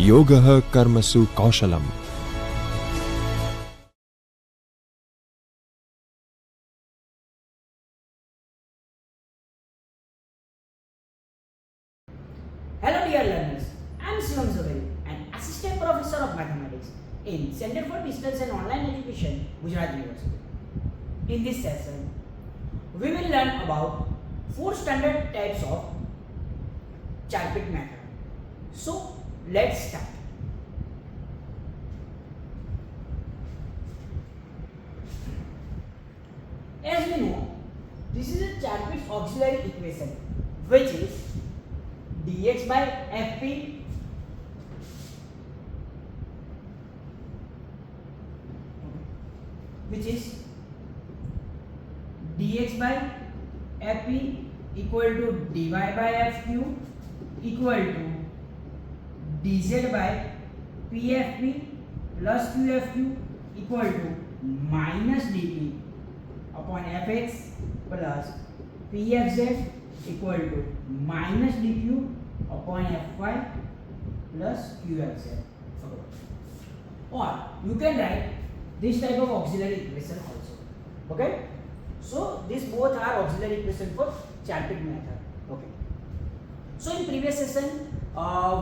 योगः कर्मसु कौशलम्. Hello dear learners, I am Shivam Zaveri, an assistant professor of mathematics in Center for Distance and Online Education, Gujarat University. In this session, we will learn about 4 standard types of Charpit method. So, let's start. As we know, this is a Charpit's auxiliary equation, which is dx by fp which is dx by fp equal to dy by fq equal to dz by pfp plus qfq equal to minus dp upon fx plus pfz equal to minus dq upon fy plus qfz. Or you can write this type of auxiliary equation also. Okay, so these both are auxiliary equation for Charpit method. Okay, so in previous session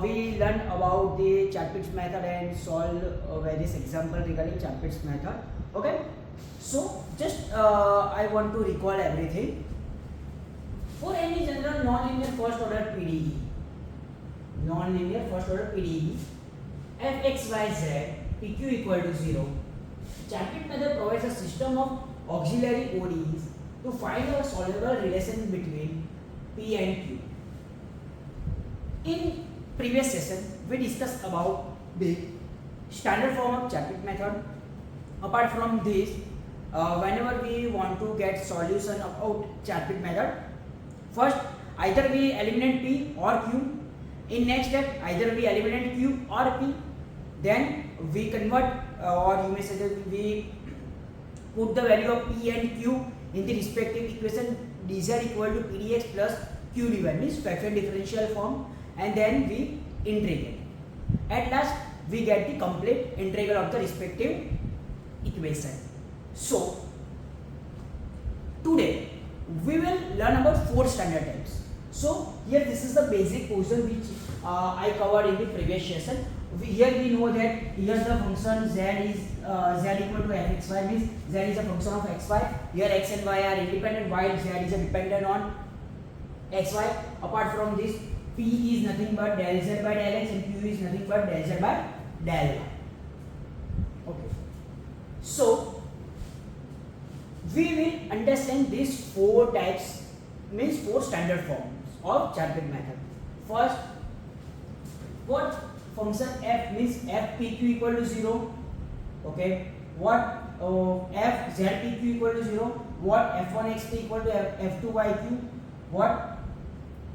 we learned about the Charpit's method and solved various examples regarding Charpit's method. Okay, so just I want to recall everything. For any general non-linear first order PDE, fxyz pq equal to 0, Charpit method provides a system of auxiliary ODEs to find a solvable relation between p and q. In previous session, we discussed about the standard form of Charpit method. Apart from this, whenever we want to get solution about Charpit method, first either we eliminate p or q. In next step, either we eliminate q or p. Then we convert, or you may say that we put the value of p and q in the respective equation dz equal to pdx plus q dy, means fraction differential form, and then we integrate. At last, we get the complete integral of the respective equation. So today we will learn about 4 standard types. So here this is the basic portion which I covered in the previous session. Here we know that here the function z is z equal to fxy, means z is a function of xy. Here x and y are independent while z is dependent on xy. Apart from this, p is nothing but del z by del x and q is nothing but del z by del y. Okay. So we will understand these 4 types, means 4 standard forms of Charpit method. First, what function f means fpq equal to 0. Okay, what fzpq equal to 0, what f1xt equal to f2yq, what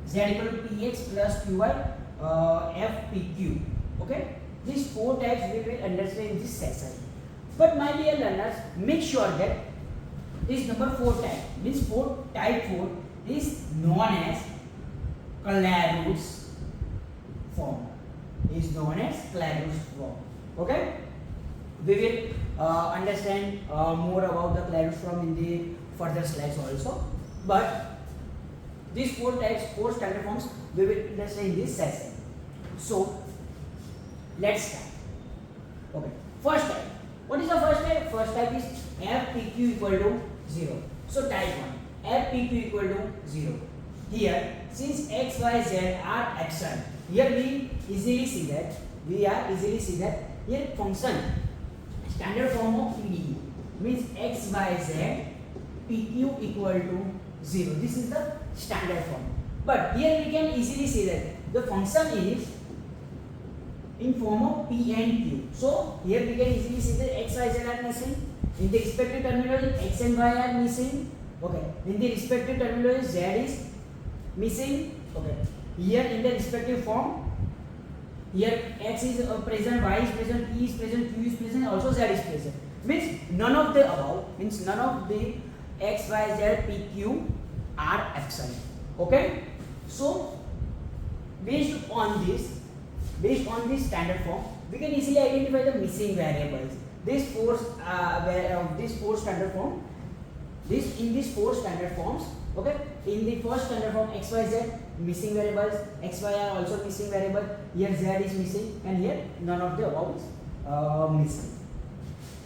z equal to px plus qy fpq. Okay, these 4 types we will understand in this session. But my dear learners, make sure that this number 4 type, means type 4 is known as Clairaut's form. Okay, we will understand more about the Clairaut's form in the further slides also. But these 4 types, 4 standard forms, we will understand in this session. So let's start. Okay, first type. What is the first type? First type is fpq equal to 0. So type 1, fpq equal to 0. Here, since x, y, z are absent, here we easily see that here function standard form of PDE means x, y, z pq equal to 0. This is the standard form. But here we can easily see that the function is in form of p and q. So here we can easily see that x, y, z are missing. In the respective terminology, x and y are missing. Okay. In the respective terminology, z is missing. Okay. Here in the respective form, here x is present, y is present, p is present, q is present, also z is present. Means none of the above, means none of the x, y, z, p, q are absent. Okay. So based on this, based on this standard form, we can easily identify the missing variables. These four standard form, in these four standard forms, okay, in the first standard form x, y, z missing variables, x, y are also missing variable, here z is missing, and here none of the above is missing.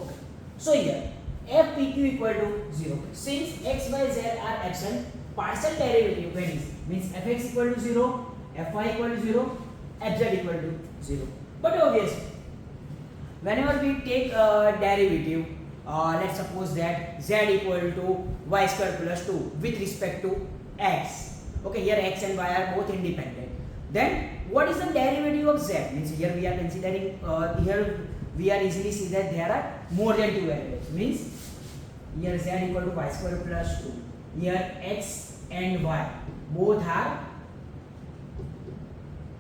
Okay, so here f p q equal to 0. Since x, y, z are absent, partial derivative vanishes, means fx equal to 0, fy equal to 0, fz equal to 0. But obviously, whenever we take a derivative, let's suppose that z equal to y square plus 2 with respect to x. Okay, here x and y are both independent. Then what is the derivative of z? Means here we are considering, here we are easily see that there are more than two variables. Means here z equal to y square plus 2. Here x and y both are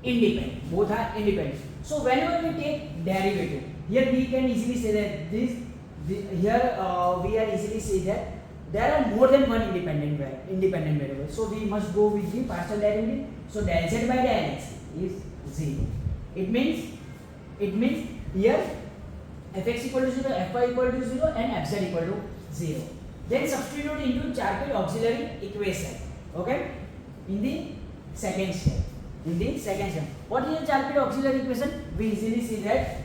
independent. Both are independent. So whenever we take derivative, here we can easily say that we are easily say that there are more than one independent variable. So we must go with the partial derivative. So del z by del x is 0. It means here fx equal to 0, fy equal to 0, and fz equal to 0. Then substitute into Charpit auxiliary equation. Okay, in the second step. What is the Charpit auxiliary equation? We easily see that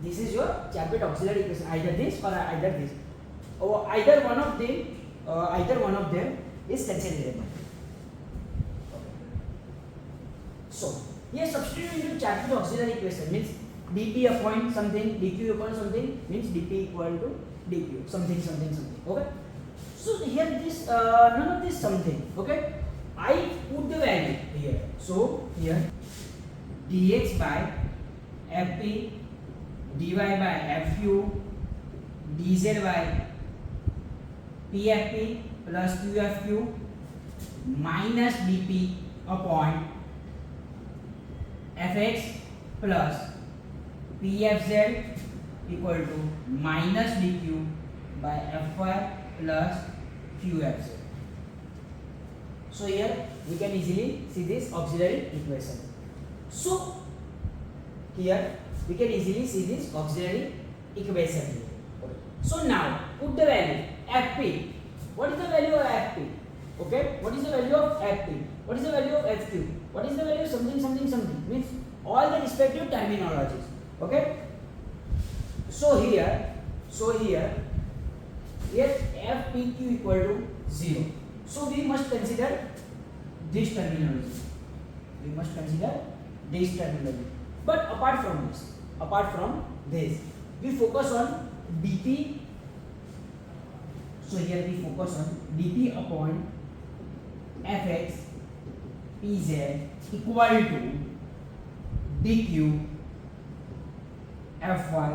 this is your Charpit auxiliary equation, either this or either this, or either one of them is considerable. So here substitute into Charpit auxiliary equation means dp upon something, dq upon something, means dp equal to dq something. Okay, so here this none of this something. Okay, I put the value here. So here dx by fp, dy by fu, dz by pfp plus qfq minus dp upon fx plus pfz equal to minus dq by fy plus qfz. So here we can easily see this auxiliary equation. So here we can easily see this auxiliary equation here. Okay. So now put the value fp. What is the value of fp? Okay, what is the value of fp? What is the value of fq? What is the value of something? Means all the respective terminologies. Okay. So here fpq equal to 0. So we must consider this terminology. But apart from this, we focus on dp. So here we focus on dp upon fx pz equal to dq fy.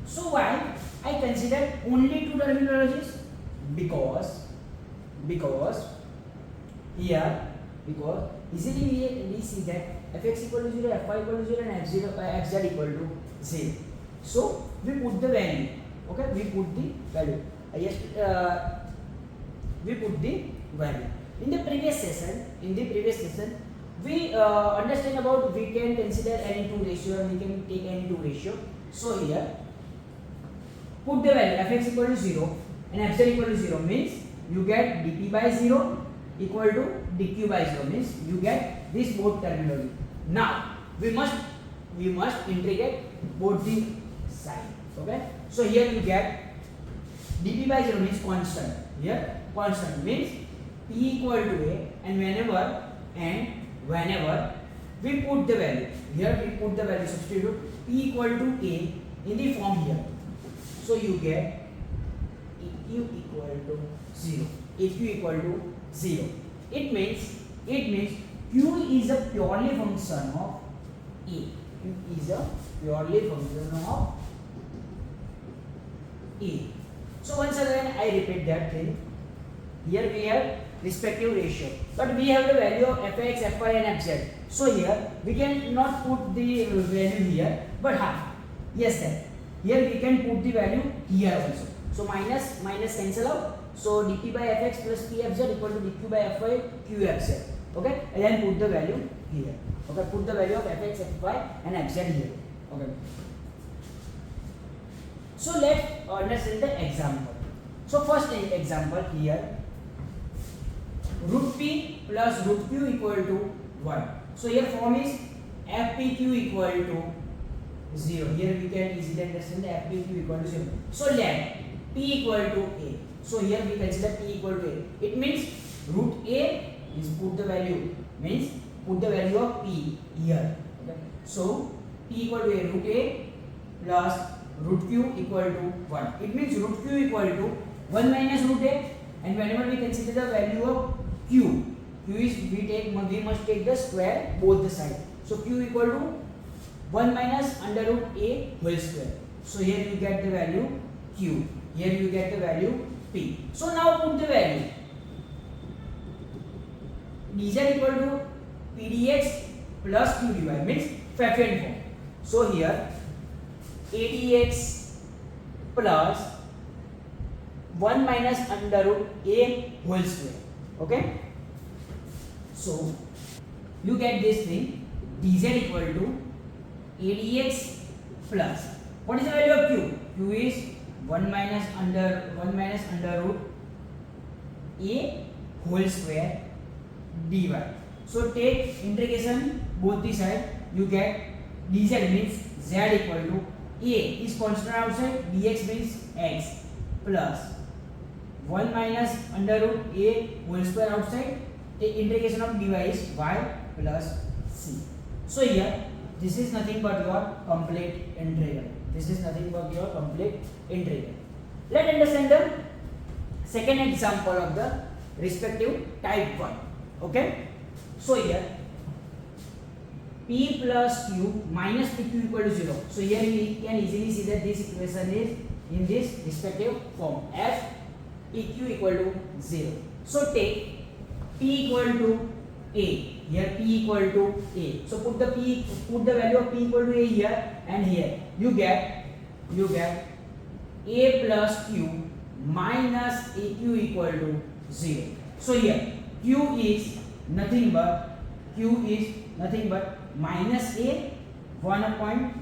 So why I consider only two terminologies? Because easily we see that fx equal to 0, fy equal to 0, and fz equal to 0. So we put the value. Okay, we put the value. We put the value. In the previous session, we understand about we can consider any two ratio and we can take any two ratio. So here put the value fx equal to 0 and fz equal to 0 means you get dp by 0 equal to dq by 0 means you get this both terminology. Now we must integrate both the sides. Okay, so here you get dp by 0 means constant. Here constant means p equal to a, and whenever we put the value, here we put the value, substitute p equal to a in the form here. So you get eq equal to 0. It means q is a purely function of a. So once again I repeat that thing. Here we have respective ratio, but we have the value of fx, fy, and fz. So here we can not put the value here, but yes, that here we can put the value here also. So minus cancel out. So dp by fx plus pfz equal to dq by fy qfz. Okay, and then put the value here. Okay, put the value of fx, fy and fz here. Okay, so let's understand the example. So first example here, root p plus root q equal to 1. So here form is fpq equal to 0. Here we can easily understand the fpq equal to 0. So let p equal to a. So here we consider p equal to a. It means root a is put the value, means put the value of p here. Okay. So p equal to a, root a plus root q equal to 1. It means root q equal to 1 minus root a, and whenever we consider the value of q is we must take the square both the side. So q equal to 1 minus under root a whole square. So here you get the value q, here you get the value p. So now put the value dz equal to p dx plus q dy, means Pfaffian form. So here a dx plus 1 minus under root a whole square. Okay, so you get this thing dz equal to a dx plus, what is the value of q? Q is 1 minus under root a whole square dy. So take integration both the side, you get dz means z equal to a is constant outside, dx means x plus 1 minus under root a whole square outside, the integration of dy is y plus c. So here this is nothing but your complete integral. This is nothing but your complete integral. Let's understand the second example of the respective type 1. Okay, so here p plus q minus pq equal to 0. So here we can easily see that this equation is in this respective form, f pq equal to 0. So take p equal to a, here p equal to a. So put the value of p equal to a here, and here you get a plus q minus aq equal to 0. So here q is nothing but minus a 1 upon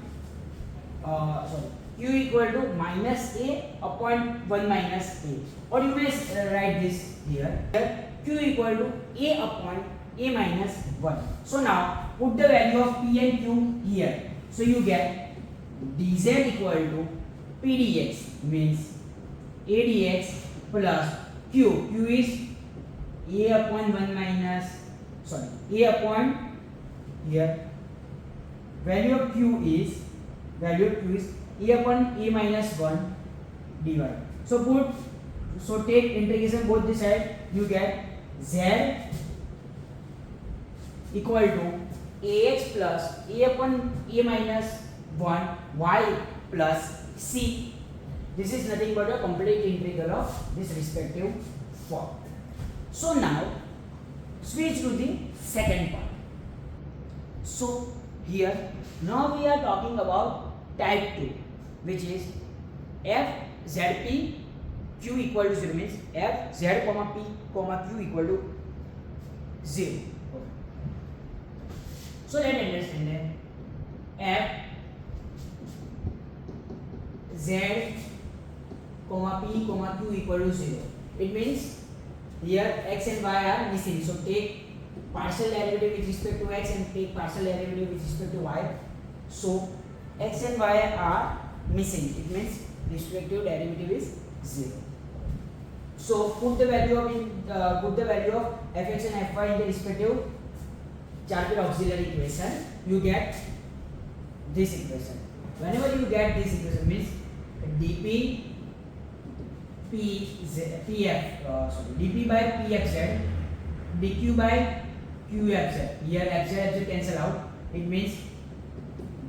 q equal to minus a upon 1 minus a, or you may write this here, q equal to a upon a minus 1. So now put the value of p and q here. So you get dz equal to p dx, means a dx plus q is a upon 1 minus a upon, here value of q is a upon a minus 1 dy. So take integration both the side, you get z equal to ax plus a upon a minus 1 y plus c. This is nothing but a complete integral of this respective form. So now switch to the second part. So here now we are talking about type 2, which is f zp q equal to 0, means f z comma p comma q equal to 0. So let's understand that f z comma p comma q equal to 0. It means here x and y are missing. So take partial derivative with respect to x and take partial derivative with respect to y. So x and y are missing. It means respective derivative is 0. So put the value of fx and fy in the respective Charpit auxiliary equation. You get this equation. Whenever you get this equation, means dp dp by pfz dq by qfz. Here fz cancel out. It means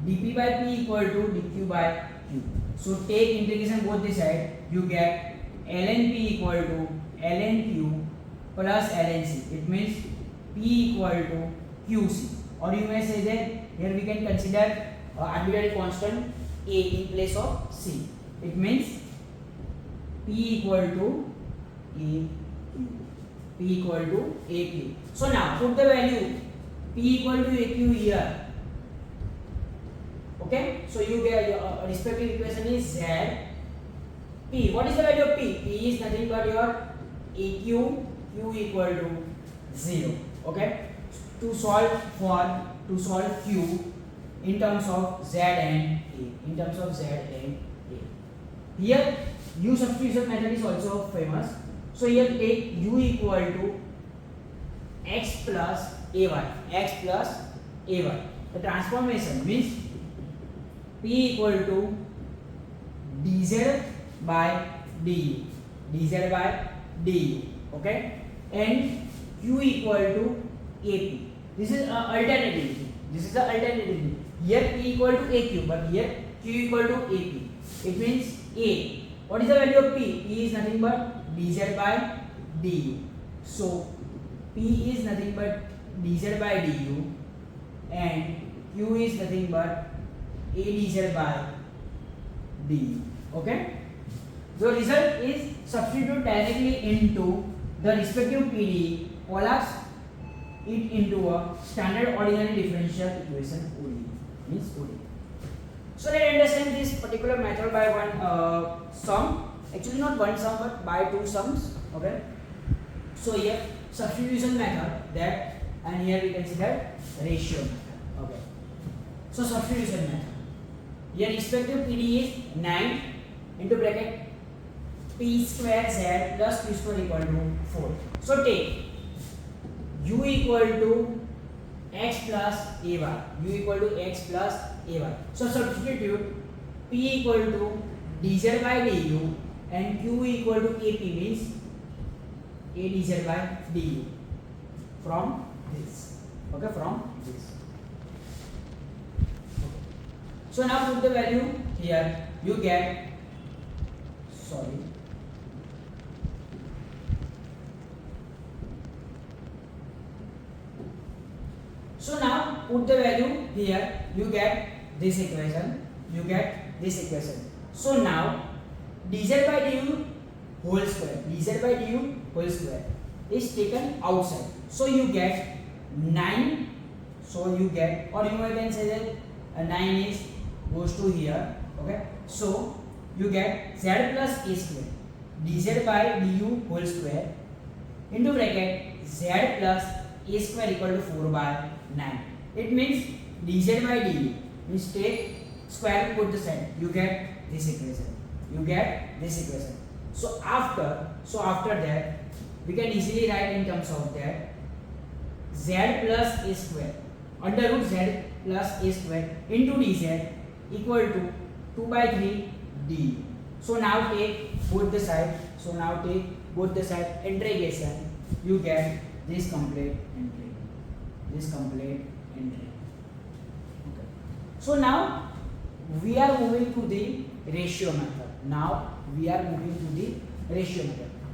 dp by p equal to dq by q. So take integration both the side. You get ln p equal to ln q plus ln c. It means p equal to qc. Or you may say that here we can consider arbitrary constant a in place of c. It means p equal to a q. P equal to AQ. So now put the value P equal to AQ here. Okay, so you get your respective equation is Z P. What is the value of P? P is nothing but your AQ, Q equal to 0. Okay, to solve Q in terms of Z and A. In terms of Z and A. Here U substitution method is also famous. So here take U equal to X plus AY. X plus AY. The transformation means P equal to dz by du. Dz by du. Okay, and Q equal to AP. This is alternative. This is the alternative. Here P equal to AQ, but here Q equal to AP. It means A. What is the value of P? P is nothing but dz by du. So P is nothing but dz by du, and Q is nothing but A dz by du. Okay. The result is substitute directly into the respective PD, collapse it into a standard ordinary differential equation ODE. Means ODE. So let's understand this particular method by one sum. Actually not one sum but by two sums. Okay. So here substitution method that, and here we can see that ratio method. Okay. So substitution method. Here respective PD is 9 into bracket P square Z plus Q square equal to 4. So take U equal to X plus AY. U equal to X plus AY. So substitute P equal to dz by du and Q equal to AP means A dz by du from this. Okay, from this. So now put the value here. You get, sorry, so now put the value here. You get this equation. You get this equation. So now dz by du whole square. Dz by du whole square is taken outside. So you get 9. So you get, or you can say that 9 is goes to here. Okay, so you get Z plus A square dz by du whole square into bracket Z plus A square equal to 4 by 9. It means dz by du means take square root both the side. You get this equation. You get this equation. So after that we can easily write in terms of that Z plus A square under root Z plus A square into dz equal to 2 by 3 d. So now take both the side. Integration. You get this complete entry. Okay. So now we are moving to the ratio method.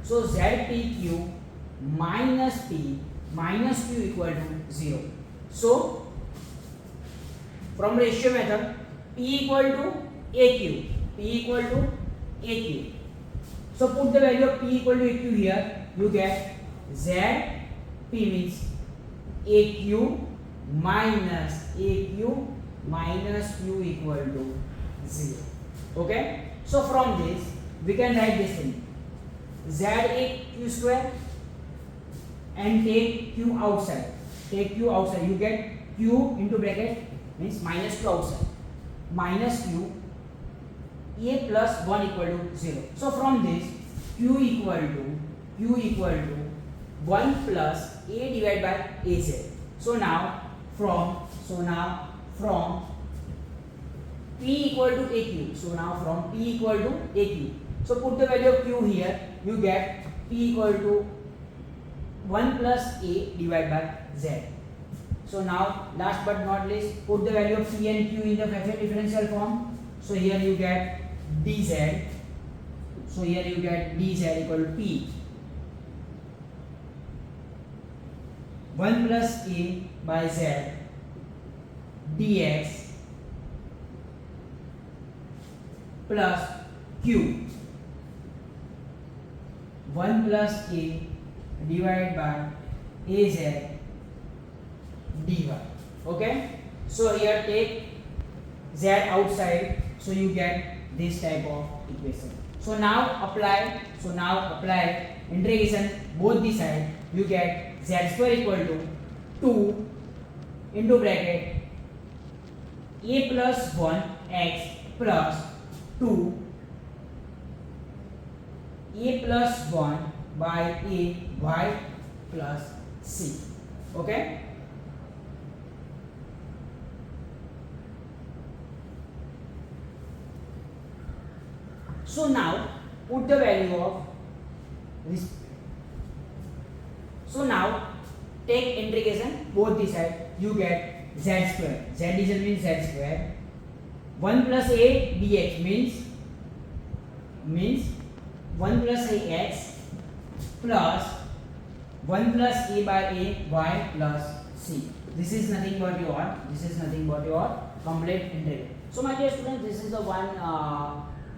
So ZPQ minus P minus Q equal to 0. So from ratio method, P equal to AQ. So put the value of P equal to AQ here. You get Z P means AQ minus Q equal to 0. Okay. So from this we can write this thing ZAQ square and take Q outside. You get Q into bracket means minus Q outside. Minus Q A plus 1 equal to 0. So from this Q equal to 1 plus A divided by AZ. So now from P equal to AQ. So put the value of Q here. You get P equal to 1 plus A divided by Z. So now last but not least, put the value of P and Q in the Pfeffer differential form. So here you get dz. Equal to P 1 plus A by Z dx plus Q 1 plus A divided by az dy. Okay, so here take z outside, so you get this type of equation. So now apply integration both the side, you get z square equal to 2 into bracket a plus 1 x plus 2 a plus 1 by a y plus c. Okay, so now put the value of this. So now take integration both the side, you get z square. Z is means z square. 1 plus a dx means 1 plus a x plus 1 plus a by a y plus c. This is nothing but your complete integral. So my dear students, this is the one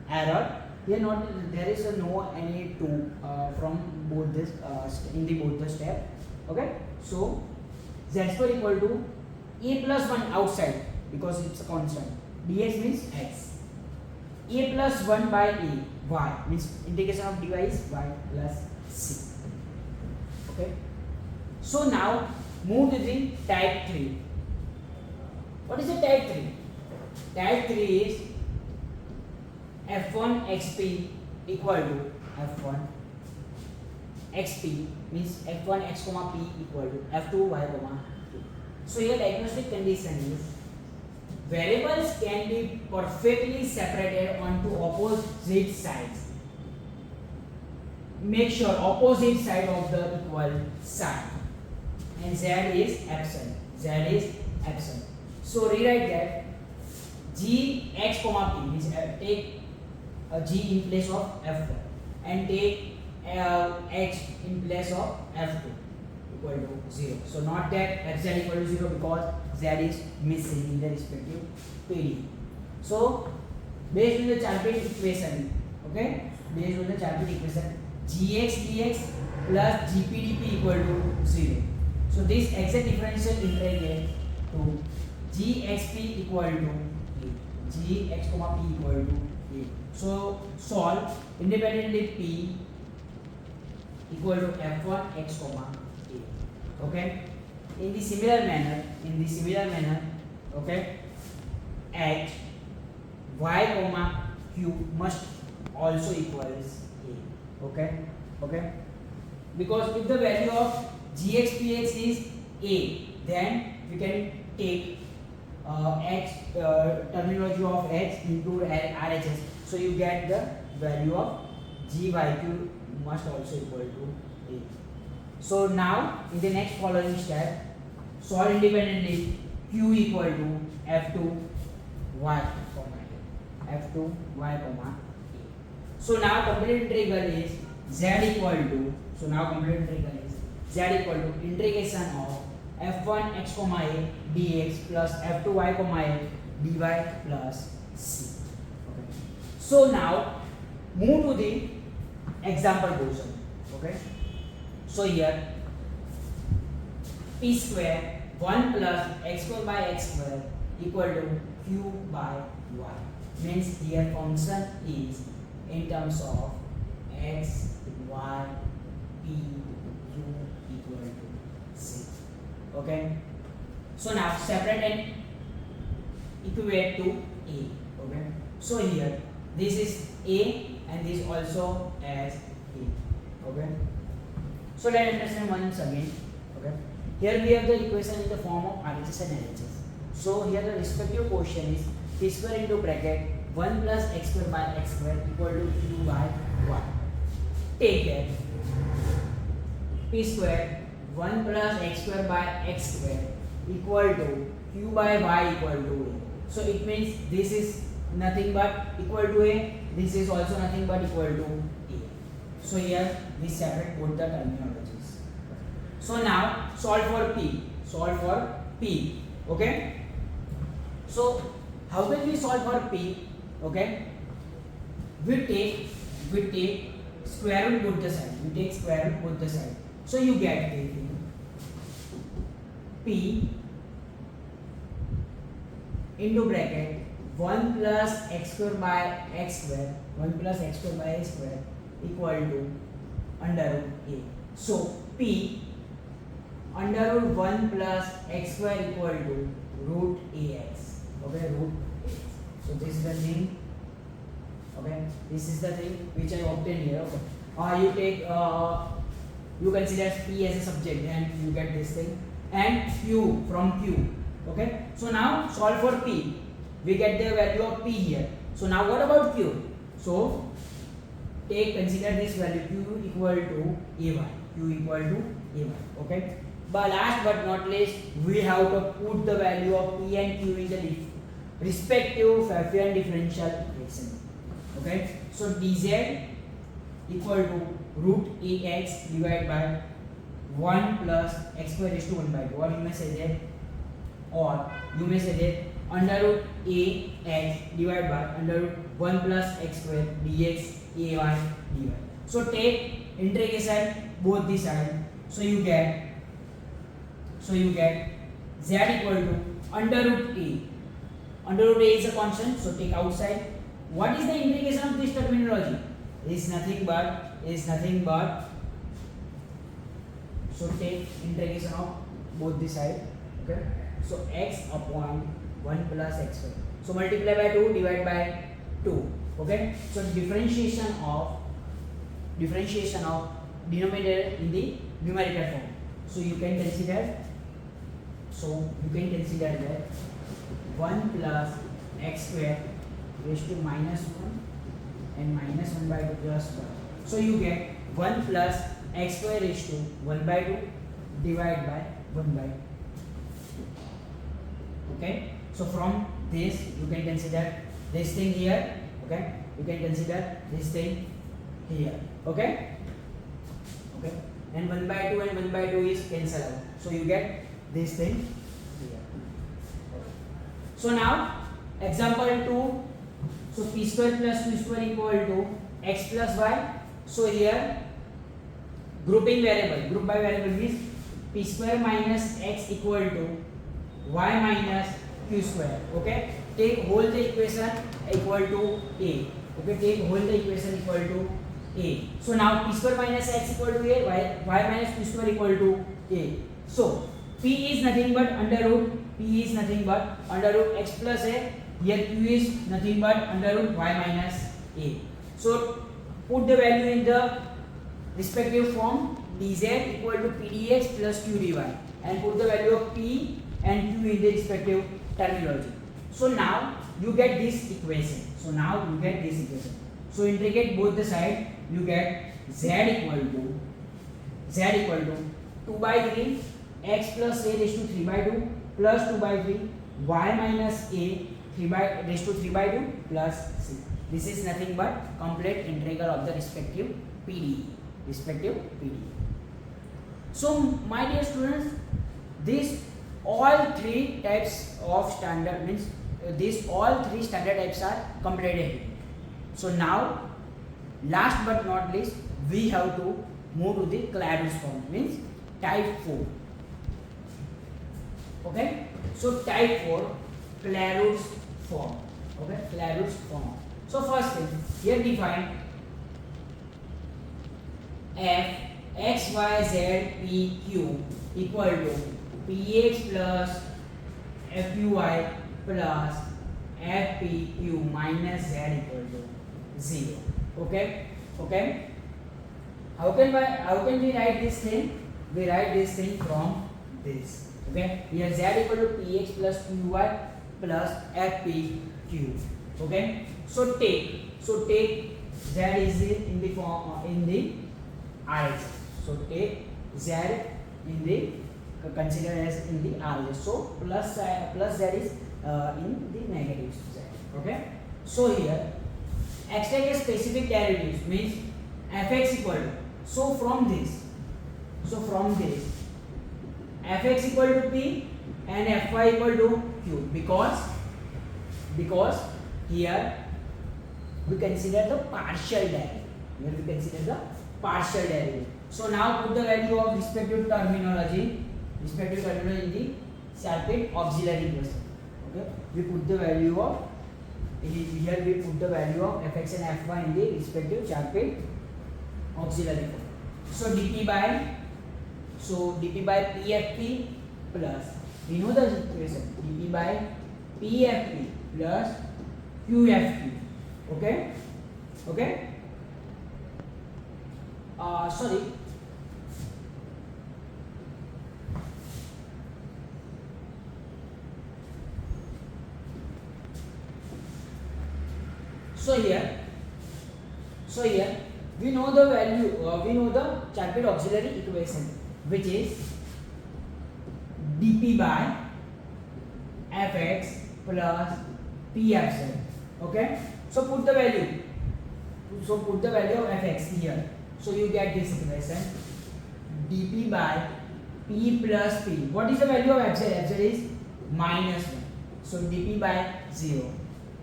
error. Here not there is no any two from both this in the both the step. Okay, so z square equal to a plus 1 outside because it's a constant, dx means x, a plus 1 by a, y means integration of dy is y plus c. Okay, so now move to the type 3. What is the type 3? Type 3 is f1 xp equal to f1 xp means f1 x comma p equal to f2 y comma p. So here diagnostic condition is variables can be perfectly separated onto opposite sides. Make sure opposite side of the equal sign, and z is absent. So rewrite that g x comma p means take g in place of f1 and take x in place of f2 equal to 0. So not that z equal to 0 because z is missing in the respective PD. So based on the Chapman equation, gx dx plus gp dp equal to 0. So this exact differential integrate to gxp equal to a, gx comma p equal to a. So solve independently p equal to f1 x comma a. Okay, in the similar manner, okay, at y comma q must also equals a. Okay, because if the value of gx px is a, then we can take x terminology of x into RHS, so you get the value of gyq must also equal to a. So now in the next following step, solve independently q equal to f2 y comma a. So now complete integral is z equal to, integration of f1 x comma a dx plus f2 y comma a dy plus c. Okay. So now move to the example portion. Okay. So here p square 1 plus x square by x square equal to q by y means here function is in terms of x, y, p, q equal to c. Okay. So now separate and equate to a. Okay. So here this is a and this also as a. Okay. So let's understand once again. Okay. Here we have the equation in the form of RHS and LHS. So here the respective quotient is p square into bracket 1 plus x square by x square equal to q by y. Take that p square 1 plus x square by x square equal to q by y equal to a. So it means this is nothing but equal to a, this is also nothing but equal to a. So here we separate both the terminologies. So now solve for p. Okay. So how can we solve for p? Okay. We take square root both the side. So you get the thing P into bracket 1 plus x square by x square, 1 plus x square by x square equal to under root a. So P under root 1 plus x square equal to root ax. Okay, root ax. So this is the thing. Okay, this is the thing which I obtained here. Okay, you take you consider P as a subject and you get this thing, and Q from Q. Okay, so now solve for P. We get the value of P here. So now what about Q? So consider this value Q equal to A1. Q equal to A1. Okay. But last but not least, we have to put the value of P and Q in the respective Pfaffian differential equation. Okay. So dz equal to root ax divided by 1 plus x square raised to 1 by 2, or you may say that, under root ax divided by under root 1 plus x square dx ay dy. So take integration both the sides. So you get z equal to under root a. Under root a is a constant, so take outside. What is the integration of this terminology? Is nothing but so take integration of both the sides. Okay, so x upon 1 plus x square, so multiply by 2, divide by 2. Okay, so differentiation of denominator in the numerical form. So you can consider that 1 plus x square raised to minus 1 and minus 1 by 2 plus 1. So you get 1 plus x square raised to 1 by 2 divided by 1 by 2. Okay, so from this you can consider this thing here. Okay, you can consider this thing here. Okay, and 1 by 2 and 1 by 2 is cancelled out, so you get this thing here. So now example 2. So p square plus q square equal to x plus y. So here group by variable means p square minus x equal to y minus q square. Okay, take whole the equation equal to a. Okay, take whole the equation equal to a. So now p square minus x equal to a, y minus q square equal to a. So p is nothing but under root x plus a. Here q is nothing but under root y minus a. So put the value in the respective form, dz equal to p dx plus q dy, and put the value of p and q in the respective terminology. So now you get this equation. So integrate both the sides. You get z equal to 2 by 3 x plus a raised to 3 by 2 plus 2 by 3 y minus a 3 by raised to 3 by 2 plus c. This is nothing but complete integral of the respective PDE. So my dear students, these all three types of standard means these all three standard types are completed. So now last but not least we have to move to the Clairaut's form, means type 4. Okay, so type 4 Clairaut's form. Okay, Clairaut's form. So first thing, here define f x y z p q equal to px plus fqy plus fpq minus z equal to 0. Okay. How can we write this thing? We write this thing from this. Okay, here z equal to px plus qy plus fpq. Okay, so take z is in the form in the RHS. So take z in the consider as in the RHS. So plus z is in the negative z. Okay, so here x take a specific derivatives means fx equal to, so from this fx equal to p and fy equal to q, because here we consider the partial derivative. So now put the value of respective terminology in the Sharpe auxiliary equation. Okay, we put the value of here we put the value of fx and fy in the respective Sharpe auxiliary form. So dp by pfp plus, we know the equation, dp by pfp plus qft. Okay, okay. Sorry. So here we know the value, we know the Sharpe auxiliary equation, which is dp by fx plus pfz. Okay, so put the value. So put the value of fx here. So you get this equation, dp by p plus p. What is the value of fz? Fz is minus 1. So dp by 0.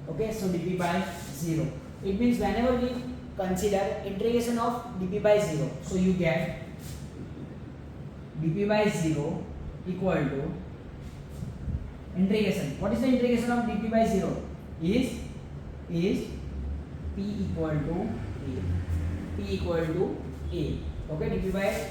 Okay, so dp by 0. It means whenever we consider integration of dp by 0, so you get dp by 0 equal to integration. What is the integration of dp by 0? Is p equal to a. P equal to a. Okay, dp by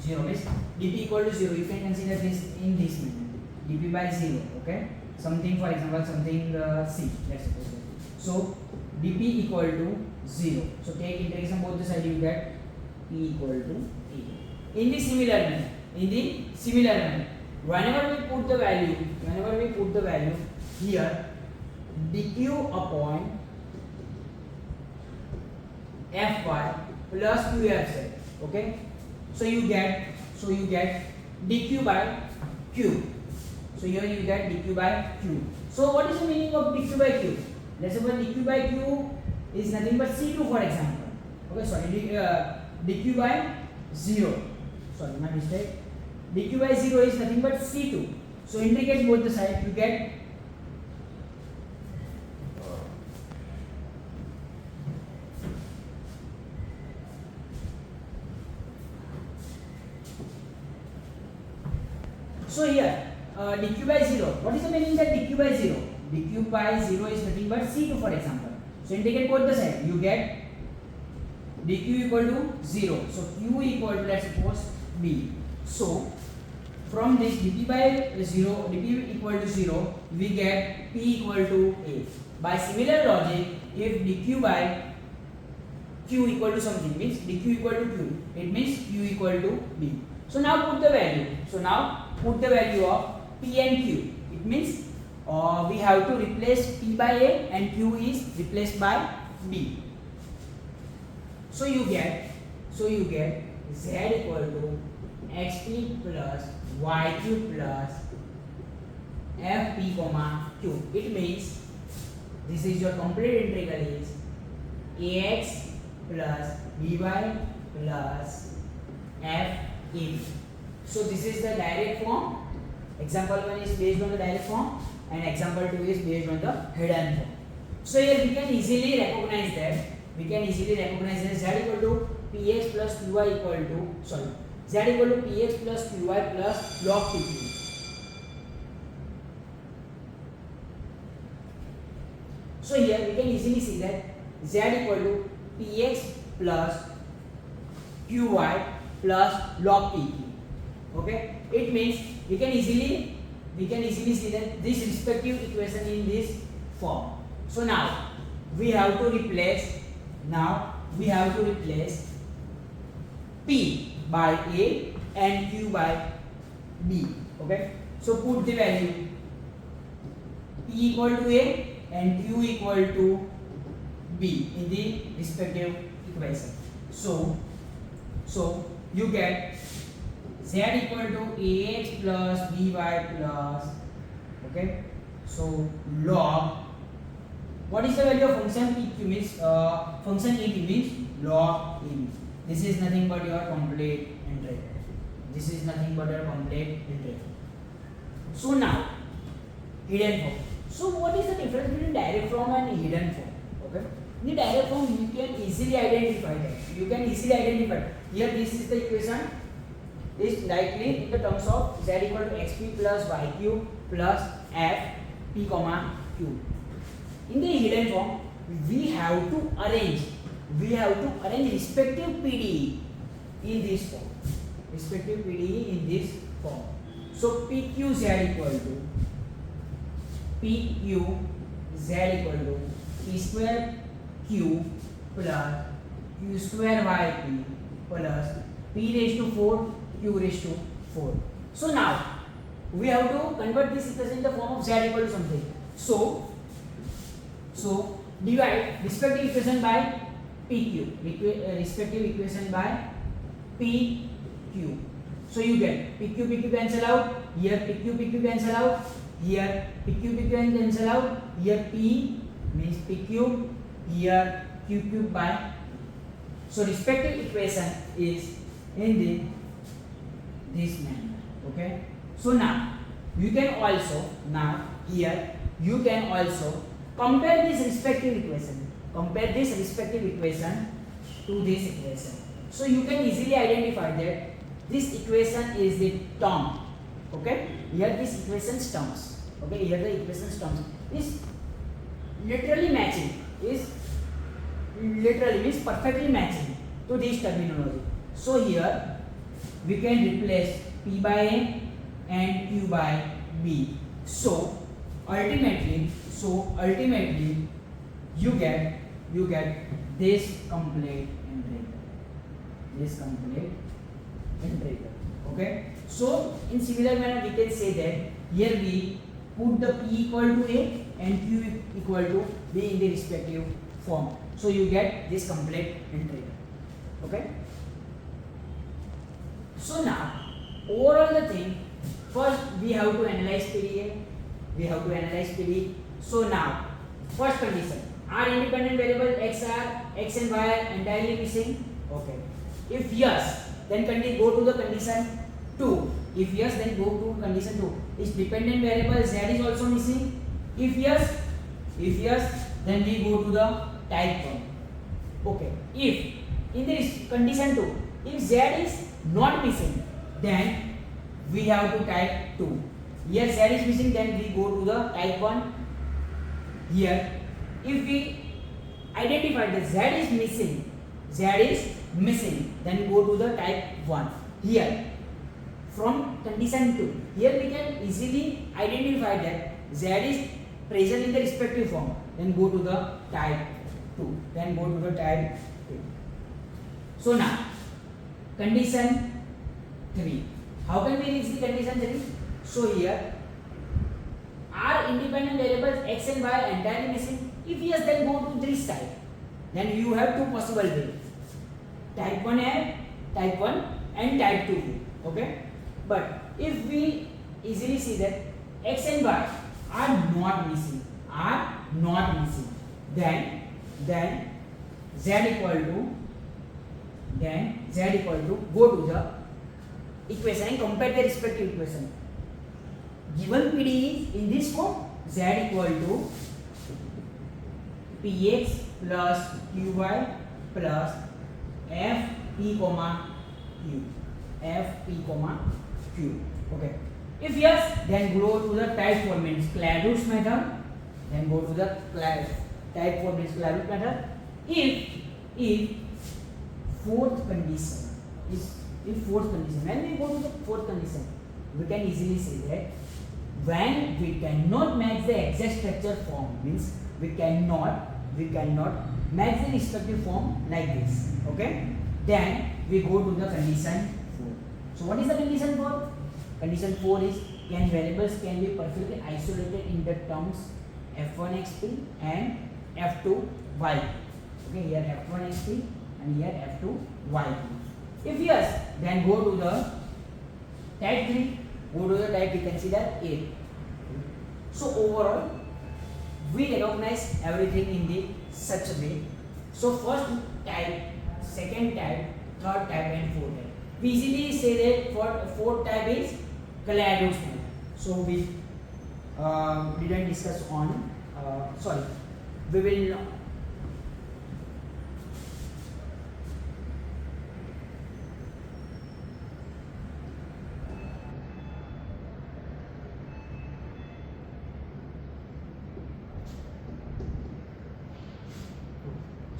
0 means dp equal to 0. You can consider this in this manner. dp by 0. Okay, something, for example, something c. Let's suppose that. So dp equal to 0. So take integration both the side, you get p equal to a. In the similar manner, whenever we put the value here, dq upon fy plus qfz. Okay, so you get dq by q. So here you get dq by q. So what is the meaning of dq by q? Let's suppose dq by q is nothing but c2, for example. Okay, sorry, dq by 0. Sorry, my mistake. dq by 0 is nothing but c2. So integrate both the sides, you get so here dq by 0. What is the meaning that dq by 0? dq by 0 is nothing but c2, for example. So integrate both the sides, you get dq equal to 0. So q equal to, let's suppose, b. So from this dp equal to 0, we get p equal to a. By similar logic, if dq by q equal to something, means dq equal to q, it means q equal to b. So now put the value of p and q. It means we have to replace p by a and q is replaced by b. So you get z equal to xp plus yq plus fp comma q. It means this is your complete integral is ax plus by plus f. So this is the direct form. Example 1 is based on the direct form and example 2 is based on the hidden form. So here we can easily recognize that z equal to px plus qy equal to, sorry, z equal to px plus qy plus log pq. So here we can easily see that z equal to px plus qy plus log pq. Okay, it means we can easily see that this respective equation in this form. So now we have to replace p by a and q by b. Okay, so put the value p equal to a and q equal to b in the respective equation. So you get z equal to ax plus by plus, okay, so log, what is the value of function pq means function ep means log ep. This is nothing but your complete integral. So now hidden form. So what is the difference between direct form and hidden form? Okay, in the direct form you can easily identify that. here this is the equation is likely in the terms of z equal to xp plus yq plus f p comma q. In the hidden form, we have to arrange respective PDE in this form. Respective PDE in this form. So PQZ equal to P square Q plus Q square YP plus P raised to 4 Q raised to 4. So now we have to convert this equation in the form of Z equal to something. So divide respective equation by PQ, respective equation by PQ. So you get PQ cancel out, here PQ cancel out, here PQ cancel out, here P means PQ, here QQ by. So respective equation is in this manner. Okay. So now you can also compare this respective equation. Compare this respective equation to this equation. So you can easily identify that this equation is the term. Okay. Here this equation's terms. Okay. Here the equation's terms is literally matching. Means perfectly matching to this terminology. So here we can replace P by A and Q by B. So ultimately you get this complete integral. Okay. So in similar manner we can say that here we put the P equal to A and Q equal to B in the respective form. So you get this complete integral. Okay. So now overall the thing, first we have to analyze PDE. So now first condition, are independent variables x and y are entirely missing? Okay. If yes, then go to the condition 2. If yes, then go to condition 2. Is dependent variable z is also missing? If yes, then we go to the type 1. Okay. If in this condition 2, if z is not missing, then we have to type 2. Here z is missing, then we go to the type 1. Here if we identify that z is missing, then we go to the type 1. Here from condition 2, here we can easily identify that z is present in the respective form, then go to the type 2. So now condition 3, how can we reach the condition 3? So here are independent variables x and y are entirely missing? If yes, then go to this type. Then you have two possible ways, type 1 and type 2. Okay. But if we easily see that x and y are not missing, then z equal to go to the equation and compare the respective equation. Given PDE is in this form, z equal to px plus qy plus fp comma q. Okay. If yes, then go to the type 4 means Clairaut's method. Then go to the type 4 means Clairaut method. If fourth condition, when we go to the fourth condition, we can easily say that when we cannot match the exact structure form, means we cannot match the respective form like this. Okay. Then we go to the condition 4. So what is the condition 4? Condition 4 is variables can be perfectly isolated in the terms f1 xp and f2 yp. Okay, here f1 xp and here f2 yp. If yes, then go to the type 3. Go to the type, we consider A. So overall, we recognize everything in the such a way. So first type, second type, third type, and fourth type. We easily say that for fourth type is Clairaut's method. So we didn't discuss on. We will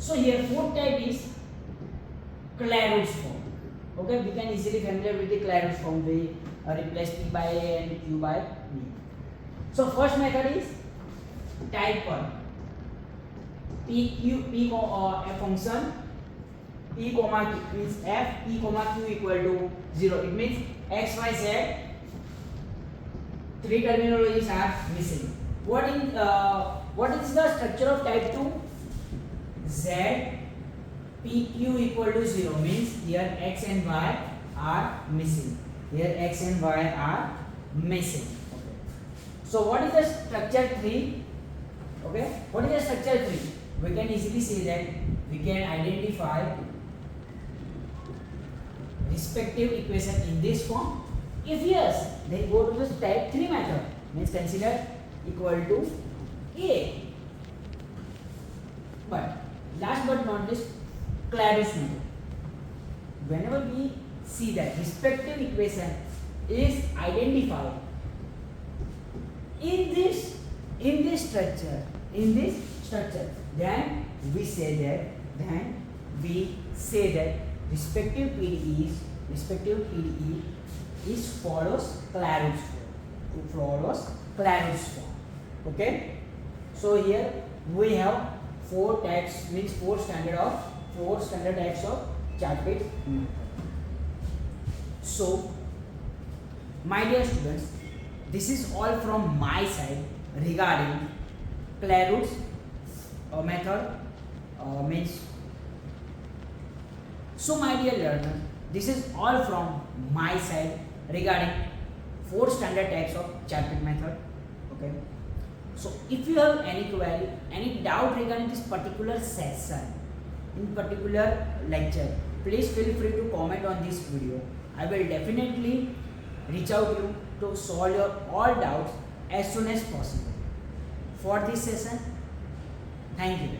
So here fourth type is Clairaut's form. Okay, we can easily familiar with the Clairaut's form. We replace P by A and Q by B. So first method is type 1. A function P comma Q means f P comma Q equal to 0. It means x, y, z. Three terminologies are missing. What is the structure of type 2? Z PQ equal to 0 means here x and y are missing. Here x and y are missing. Okay. So what is the structure 3? Okay. What is the structure 3? We can easily say that we can identify respective equation in this form. If yes, then go to the type 3 method. Means consider equal to A. But last but not least, Clairaut's method. Whenever we see that respective equation is identified in this structure, then we say that respective PDE is follows Clairaut's form. Okay. So here we have four types, means four standard types of Chapit method. So my dear students, this is all from my side regarding Clairaut's method means. So my dear learner, this is all from my side regarding four standard types of Chapit method. Okay. So if you have any query, any doubt regarding this particular session, in particular lecture, please feel free to comment on this video. I will definitely reach out to you to solve your all doubts as soon as possible. For this session, thank you.